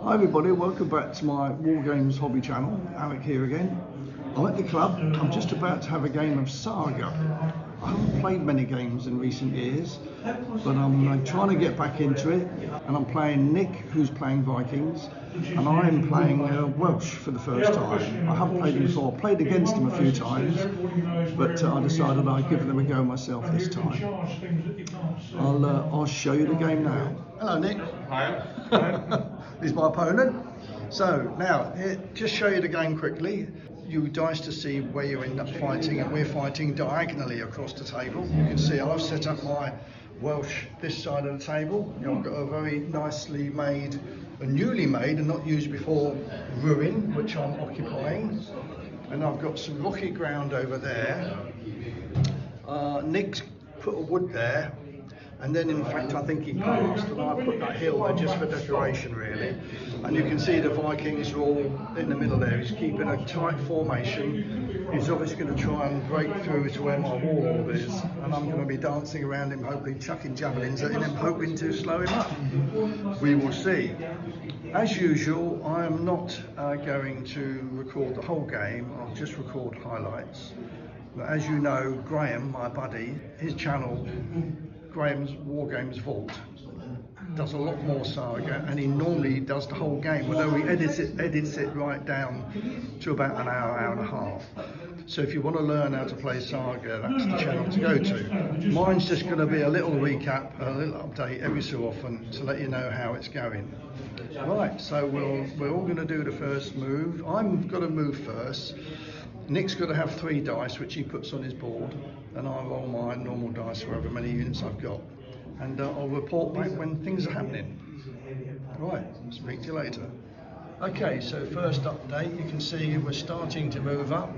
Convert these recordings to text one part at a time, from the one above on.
Hi everybody, welcome back to my War Games hobby channel. Alec here again. I'm at the club. I'm just about to have a game of Saga. I haven't played many games in recent years, but I'm trying to get back into it. And I'm playing Nick, who's playing Vikings, and I'm playing Welsh for the first time. I haven't played him before. I played against him a few times, but I decided I'd give them a go myself this time. I'll show you the game now. Hello Nick. Hi. This is my opponent. So now, just show you the game quickly. You dice to see where you end up fighting, and we're fighting diagonally across the table. You can see I've set up my Welsh this side of the table. I've got a very nicely made, a newly made and not used before ruin, which I'm occupying. And I've got some rocky ground over there. Nick's put a wood there. And then in fact I think he passed, and I put that hill there just for decoration really. And you can see the Vikings are all in the middle there. He's keeping a tight formation. He's obviously going to try and break through to where my warlord is, and I'm going to be dancing around him, hoping, chucking javelins at him, hoping to slow him up. We will see. As usual, I am not going to record the whole game. I'll just record highlights. But as you know, Graham, my buddy, his channel, Graham's War Games Vault, does a lot more Saga, and he normally does the whole game, although he edits it right down to about an hour and a half. So if you want to learn how to play Saga, that's the channel to go to. Mine's just going to be a little recap, a little update every so often to let you know how it's going. Right, so we're all going to do the first move. I'm going to move first. Nick's got to have 3 dice, which he puts on his board, and I roll my normal dice for however many units I've got. And I'll report back when things are happening. Right, speak to you later. Okay, so first update, you can see we're starting to move up.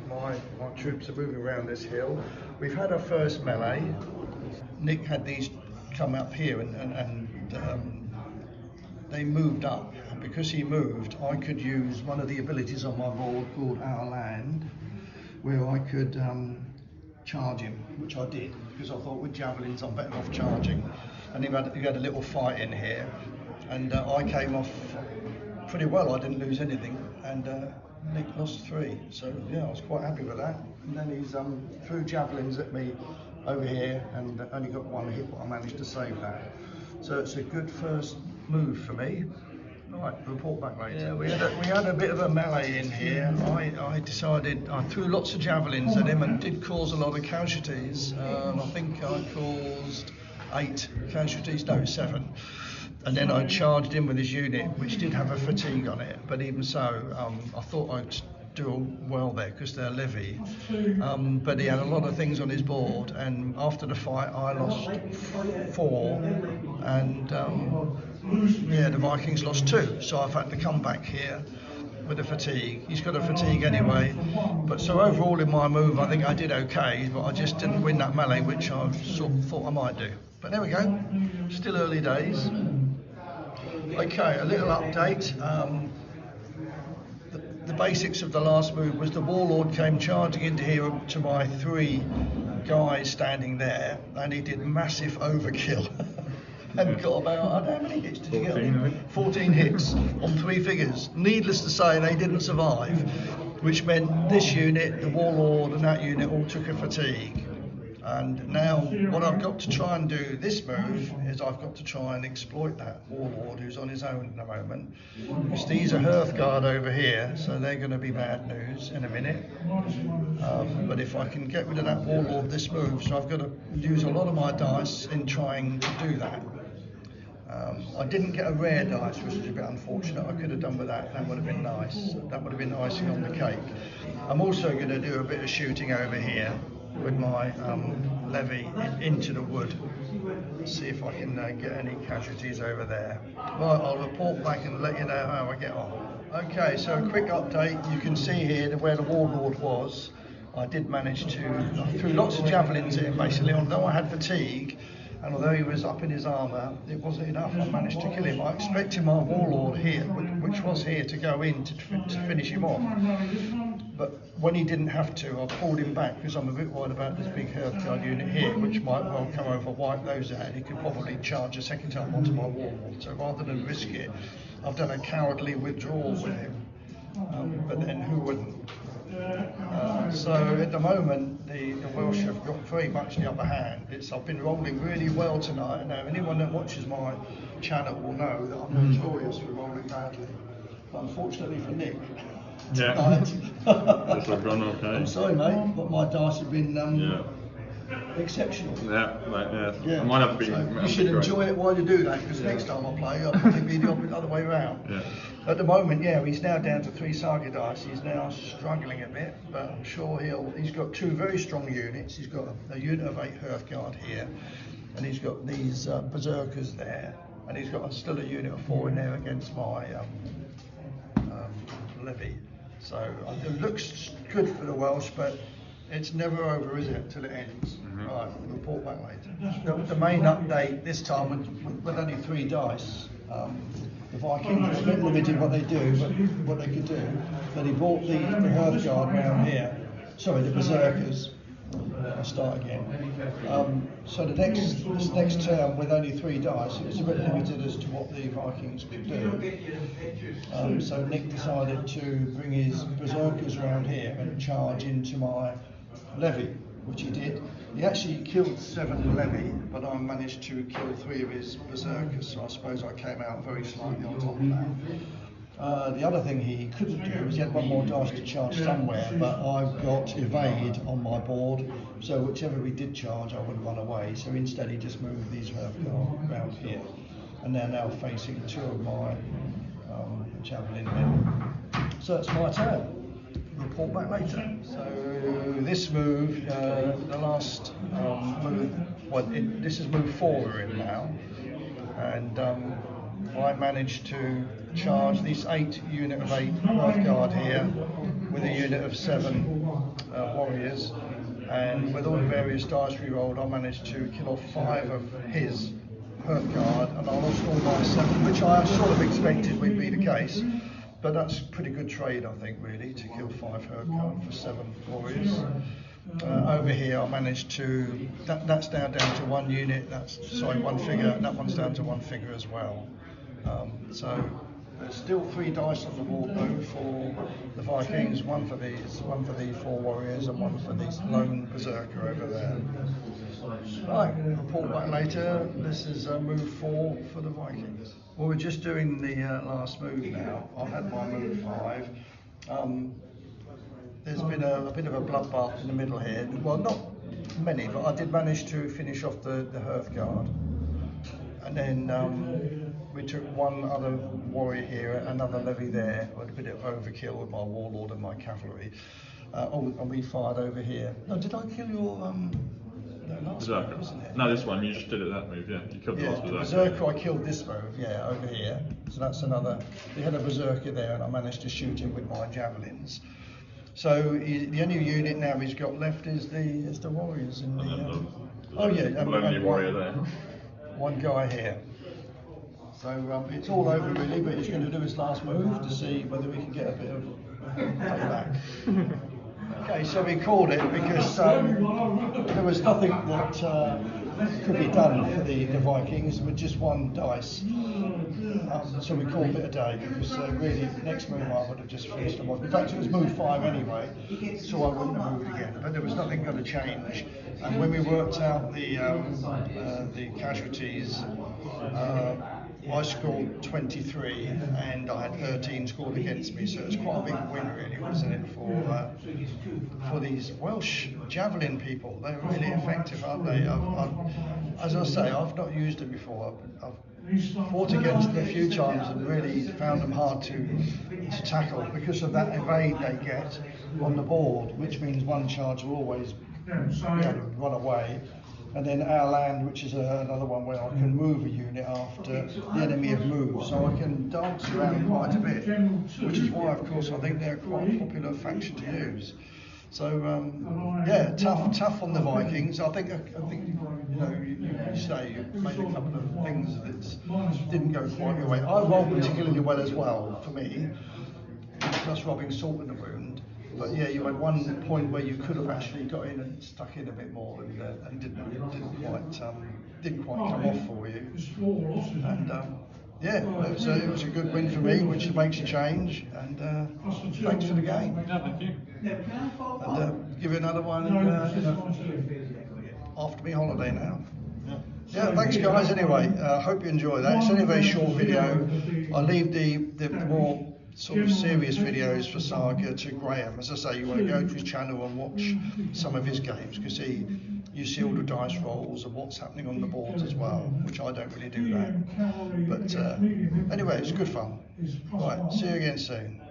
My troops are moving around this hill. We've had our first melee. Nick had these come up here and they moved up, and because he moved, I could use one of the abilities on my board called Our Land, where I could charge him, which I did, because I thought with javelins I'm better off charging. And he had a little fight in here, and I came off pretty well. I didn't lose anything, and Nick lost 3, so yeah, I was quite happy with that. And then he's threw javelins at me over here, and only got 1 hit, but I managed to save that. So it's a good first move for me. Right, report back later. Yeah, we had a bit of a melee in here. I decided, I threw lots of javelins at him and did cause a lot of casualties. I think I caused 8 casualties, no, 7. And then I charged him with his unit, which did have a fatigue on it, but even so, I thought I'd do well there because they're levy. But he had a lot of things on his board, and after the fight I lost 4, and yeah, the Vikings lost 2, so I've had to come back here with a fatigue. He's got a fatigue anyway, but so overall in my move I think I did okay, but I just didn't win that melee, which I sort of thought I might do. But there we go, still early days. Okay, a little update. The basics of the last move was the warlord came charging into here to my 3 guys standing there, and he did massive overkill and got about, how many hits did you get? 14 hits on 3 figures. Needless to say, they didn't survive, which meant this unit, the warlord, and that unit all took a fatigue. And now what I've got to try and do this move is I've got to try and exploit that warlord who's on his own at the moment. Because these are Hearthguard over here, so they're going to be bad news in a minute. But if I can get rid of that warlord this move, so I've got to use a lot of my dice in trying to do that. I didn't get a rare dice, which is a bit unfortunate. I could have done with that. That would have been nice. That would have been icing on the cake. I'm also going to do a bit of shooting over here with my levy into the wood. See if I can get any casualties over there. Right, I'll report back and let you know how I get on. Okay, so a quick update. You can see here where the warlord was. I did manage to, I threw lots of javelins at him basically, although I had fatigue. And although he was up in his armour, it wasn't enough. I managed to kill him. I expected my warlord here, which was here, to go in to finish him off. but when he didn't have to, I pulled him back because I'm a bit worried about this big Hearthguard unit here, which might well come over, wipe those out. He could probably charge a second time onto my warlord. So rather than risk it, I've done a cowardly withdrawal with him. But then who wouldn't? So at the moment, the Welsh have got very much the upper hand. I've been rolling really well tonight. Now, anyone that watches my channel will know that I'm notorious for rolling badly. But unfortunately for Nick, tonight, This have gone okay. I'm sorry, mate, but my dice have been exceptional. Yeah. I might have been. So you should enjoy it while you do that, because next time I play, I'll probably be the other way around. Yeah. At the moment, he's now down to 3 Saga dice. He's now struggling a bit, but I'm sure he's got 2 very strong units. He's got a unit of 8 Hearthguard here, and he's got these berserkers there, and he's got still a unit of 4 in there against my levy. So it looks good for the Welsh, but it's never over, is it, till it ends? Right, we'll report back later. The main update this time, with only 3 dice, the Vikings were a bit limited what they do, but what they could do. But he brought the Hearthguard round here. Sorry, the berserkers. I'll start again. So this next term, with only 3 dice, it was a bit limited as to what the Vikings could do. So Nick decided to bring his berserkers around here and charge into my levy, which he did. He actually killed 7 levy, but I managed to kill 3 of his berserkers, so I suppose I came out very slightly on top of that. The other thing he couldn't do was he had 1 more dice to charge somewhere, but I've got evade on my board, so whichever we did charge, I would run away. So instead, he just moved these Hearthguard around here, and they're now facing 2 of my javelin men. So it's my turn. Report back later. So this move, the last move, this is move 4 we're in now, and I managed to charge this 8 unit of 8 Hearthguard here with a unit of 7 warriors, and with all the various dice we rolled, I managed to kill off 5 of his Hearthguard, and I lost all my 7, which I sort of expected would be the case. But that's a pretty good trade, I think, really, to kill 5 Hearthguard for 7 warriors. Over here, I managed to. That's now down to 1 unit. 1 figure. And that one's down to 1 figure as well. So there's still 3 dice on the board though for the Vikings. 1 for these, 1 for the 4 warriors, and 1 for this lone berserker over there. Right, report back later. This is move 4 for the Vikings. Well, we're just doing the last move now. I've had my move 5. There's been a bit of a bloodbath in the middle here. Well, not many, but I did manage to finish off the Hearthguard. And then we took 1 other warrior here, another levy there, with a bit of overkill with my warlord and my cavalry. And we fired over here. No, did I kill your last berserker? Wasn't it? No, this one, you just did it that move, You killed the last berserker. Berserker, I killed this move, over here. So that's another. We had a berserker there, and I managed to shoot him with my javelins. So the only unit now he's got left is the warriors in the. Lonely warrior there. 1 guy here. So it's all over really, but he's going to do his last move to see whether we can get a bit of payback. Okay, so we called it because there was nothing that could be done for the Vikings with just 1 dice. So we called it a day because really next move I would have just finished them off. In fact, it was move 5 anyway, so I wouldn't have moved again. But there was nothing going to change. And when we worked out the casualties, I scored 23 and I had 13 scored against me, so it's quite a big win really, wasn't it, for these Welsh javelin people. They're really effective, aren't they? As I say, I've not used them before. I've fought against them a few times and really found them hard to tackle because of that evade they get on the board, which means 1 charge will always run away. And then our land, which is another one where I can move a unit after the enemy have moved, so I can dance around quite a bit, which is why, of course, I think they're quite a popular faction to use. So tough on the Vikings. I think you say you made a couple of things that didn't go quite your way. I rolled particularly well as well for me, plus robbing salt in the wound. But yeah, you had one point where you could have actually got in and stuck in a bit more, and didn't quite come off for you. And yeah, it was a good win for me, which makes a change. And thanks for the game. Yeah, thank you. And give you another one after my holiday now. Yeah, thanks guys. Anyway, hope you enjoy that. It's only a very short video. I leave the more sort of serious videos for Saga to Graham. As I say, you want to go to his channel and watch some of his games, because you see all the dice rolls and what's happening on the board as well, which I don't really do that. But anyway, it's good fun. Right, see you again soon.